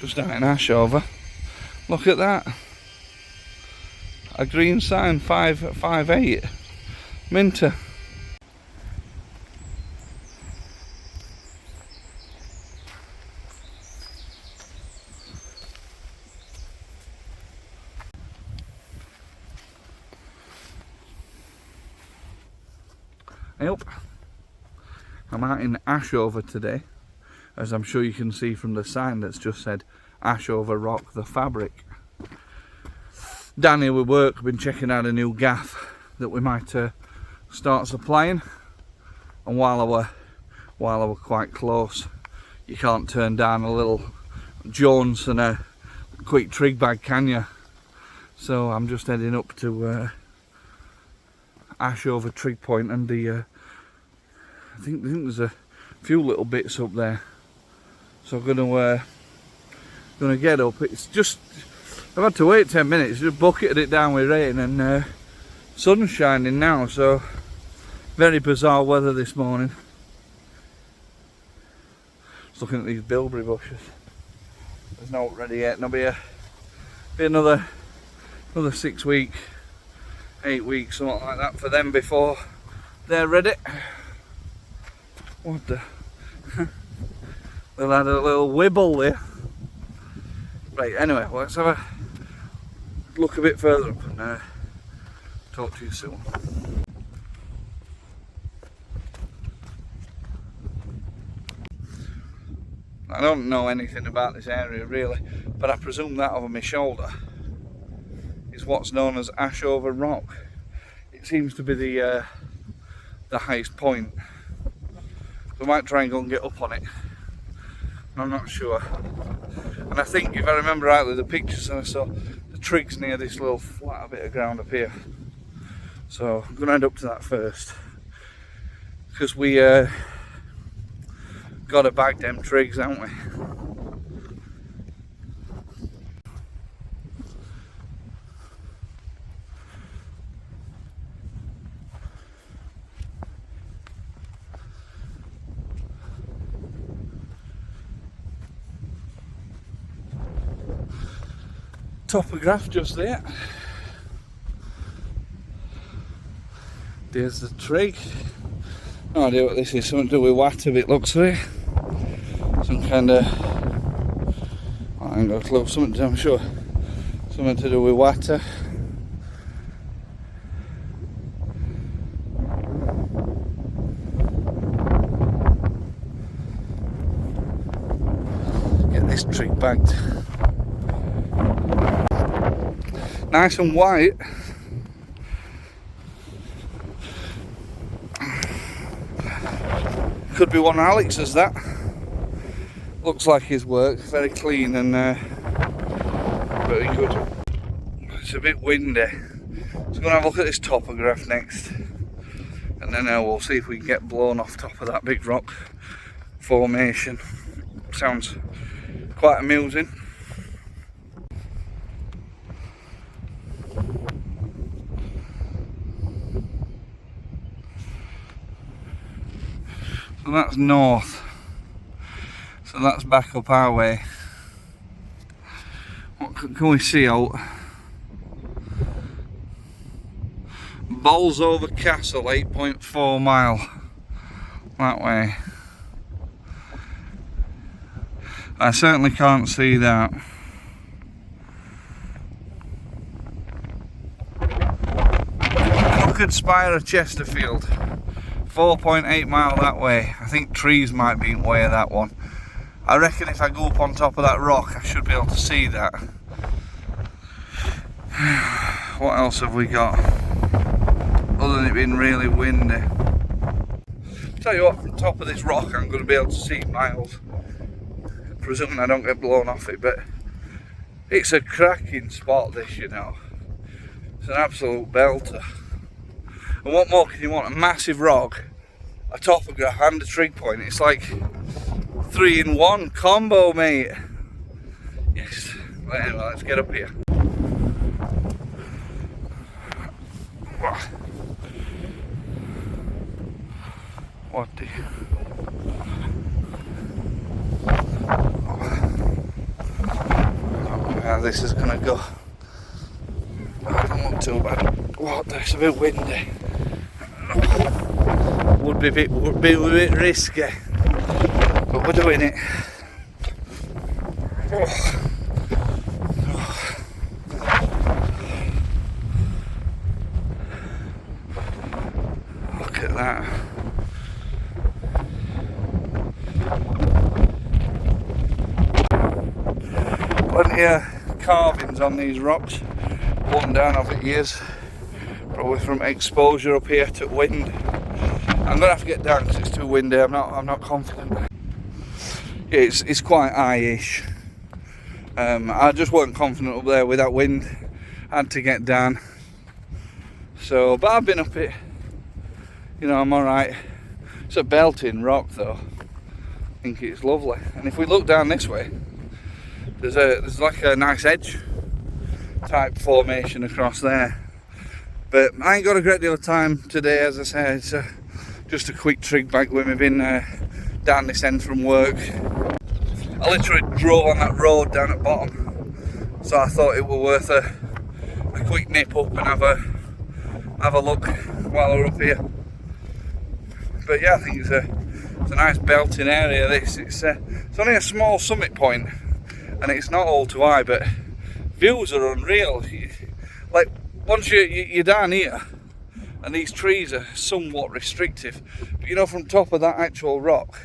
Just out in Ashover. Look at that. A green sign, 558. Minter. Yep. I'm out in Ashover today, as I'm sure you can see from the sign that's just said Ashover Rock the Fabric. Down here with work, we've been checking out a new gaff that we might start supplying, and while I were quite close, you can't turn down a little Jones and a quick trig bag, can you? So I'm just heading up to Ashover Trig Point, and I think there's a few little bits up there. So I'm gonna get up. It's just, I've had to wait 10 minutes, just bucketed it down with rain, and sun's shining now, so very bizarre weather this morning. Just looking at these bilberry bushes. There's no ready yet, and there'll be another 6 weeks, 8 weeks, something like that for them before they're ready. What the? They'll had a little wibble there. Right, anyway, let's have a look a bit further up and talk to you soon. I don't know anything about this area really, but I presume that over my shoulder is what's known as Ashover Rock. It seems to be the highest point. We might try and go and get up on it. I'm not sure. And I think, if I remember rightly, the pictures I saw, the trig's near this little flat bit of ground up here. So I'm going to head up to that first, because we got to bag them trigs, haven't we? Topograph just there. There's the trig. No idea what this is, something to do with water, it looks like. Some kind of, I ain't got a clue, something to, I'm sure, something to do with water. Get this trig bagged. Nice and white. Could be one of Alex's, that. Looks like his work. Very clean and very good. It's a bit windy. So I'm going to have a look at this topograph next. And then we'll see if we can get blown off top of that big rock formation. Sounds quite amusing. So that's north, so that's back up our way. What can we see out? Bolsover Castle, 8.4 mile that way. I certainly can't see that. Crooked Spire of Chesterfield, 4.8 mile that way. I think trees might be in the way of that one. I reckon if I go up on top of that rock I should be able to see that. What else have we got other than it being really windy? Tell you what, from top of this rock I'm going to be able to see miles, presuming I don't get blown off it, but it's a cracking spot this, you know. It's an absolute belter. And what more can you want? A massive rock, a topograph and a trig point. It's like 3-in-1 combo, mate. Yes. Well, anyway, let's get up here. What the... how this is gonna go. I don't look too bad. What? It's a bit windy. Would be a bit risky, but we're doing it. Look at that. Plenty of carvings on these rocks, worn down over years, probably from exposure up here to wind. I'm gonna have to get down because it's too windy. I'm not confident. It's quite high-ish. I just weren't confident up there with that wind. I had to get down. So, but I've been up it. You know, I'm all right. It's a belting rock though. I think it's lovely. And if we look down this way, there's like a nice edge type formation across there. But I ain't got a great deal of time today, as I said. It's just a quick trig back when we've been down this end from work. I literally drove on that road down at bottom, so I thought it was worth a quick nip up and have a look while we're up here. But yeah, I think it's a nice belting area. It's only a small summit point, and it's not all too high, but views are unreal. Like once you're down here, and these trees are somewhat restrictive, but you know, from top of that actual rock,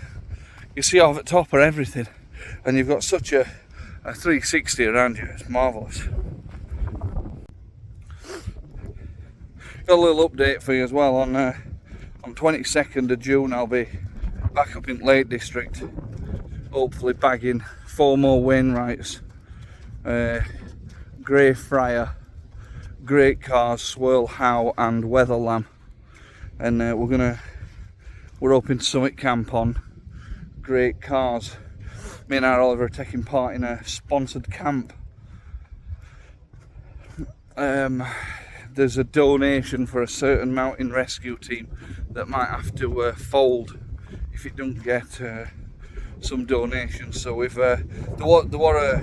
you see over the top of everything, and you've got such a 360 around you. It's marvellous. Got a little update for you as well. On 22nd of June, I'll be back up in Lake District, hopefully bagging 4 more Wainwrights, Grey Friar, Great Cars, Swirl How and Weather Lamb, and we're up in Summit Camp on Great Cars. Me and our Oliver are taking part in a sponsored camp. There's a donation for a certain mountain rescue team that might have to fold if it don't get some donations. So if there were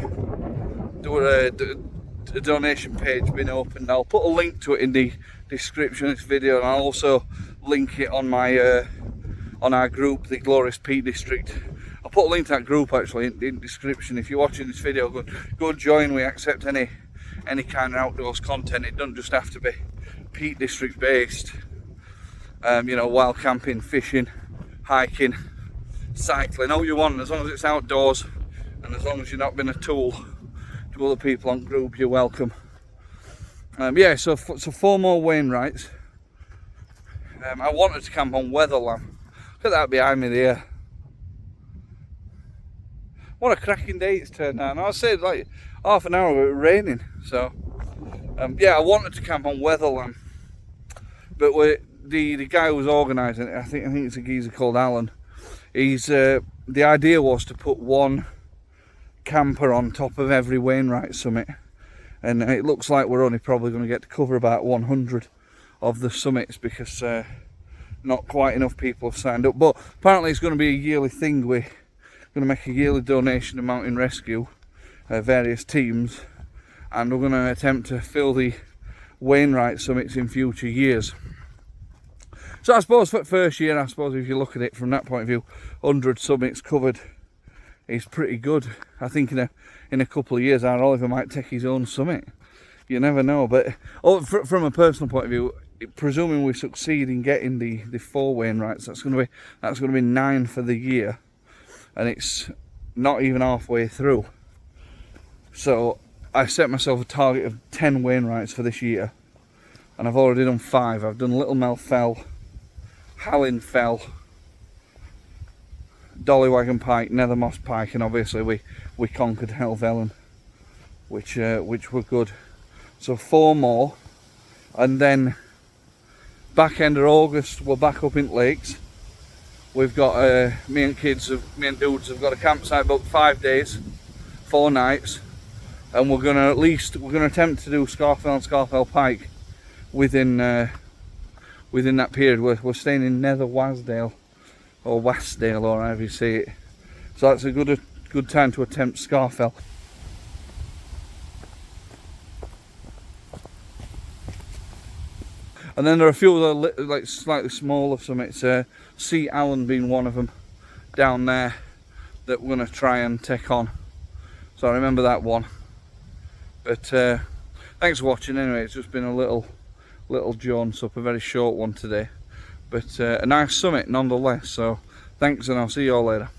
a donation page been opened, I'll put a link to it in the description of this video, and I'll also link it on my on our group, the Glorious Peak District. I'll put a link to that group actually in the description. If you're watching this video, go join. We accept any kind of outdoors content. It doesn't just have to be Peak District based. You know, wild camping, fishing, hiking, cycling, all you want, as long as it's outdoors and as long as you're not being a tool to other people on group, you're welcome. Yeah, so 4 more Wainwrights. I wanted to camp on Weather Lamb. Look at that behind me there. What a cracking day it's turned out. I said like half an hour ago it was raining. So yeah, I wanted to camp on Weather Lamb, but the guy who was organising it, I think it's a geezer called Alan. The idea was to put 1 camper on top of every Wainwright summit, and it looks like we're only probably going to get to cover about 100 of the summits because not quite enough people have signed up. But apparently it's going to be a yearly thing. We're going to make a yearly donation to Mountain Rescue, various teams, and we're going to attempt to fill the Wainwright summits in future years. So I suppose for the first year, I suppose if you look at it from that point of view, 100 summits covered is pretty good. I think in a couple of years, our Oliver might take his own summit. You never know. But from a personal point of view, presuming we succeed in getting the 4 Wainwrights, that's going to be 9 for the year, and it's not even halfway through. So I set myself a target of 10 Wainwrights for this year, and I've already done 5. I've done Little Mel Fell, Hallin Fell, Dollywagon Pike, Nethermoss Pike, and obviously we conquered Helvellyn, which were good. So 4 more, and then back end of August we're back up in Lakes. We've got me and dudes have got a campsite booked 5 days, 4 nights, and we're gonna attempt to do Scafell and Scafell Pike within that period. We're staying in Nether Wasdale, or Westdale, or however you say it. So that's a good time to attempt Scafell. And then there are a few other like slightly smaller summits, Sea Allen being one of them down there that we're going to try and take on. So I remember that one. But thanks for watching anyway. It's just been a little jaunts up, a very short one today, but a nice summit nonetheless. So thanks, and I'll see you all later.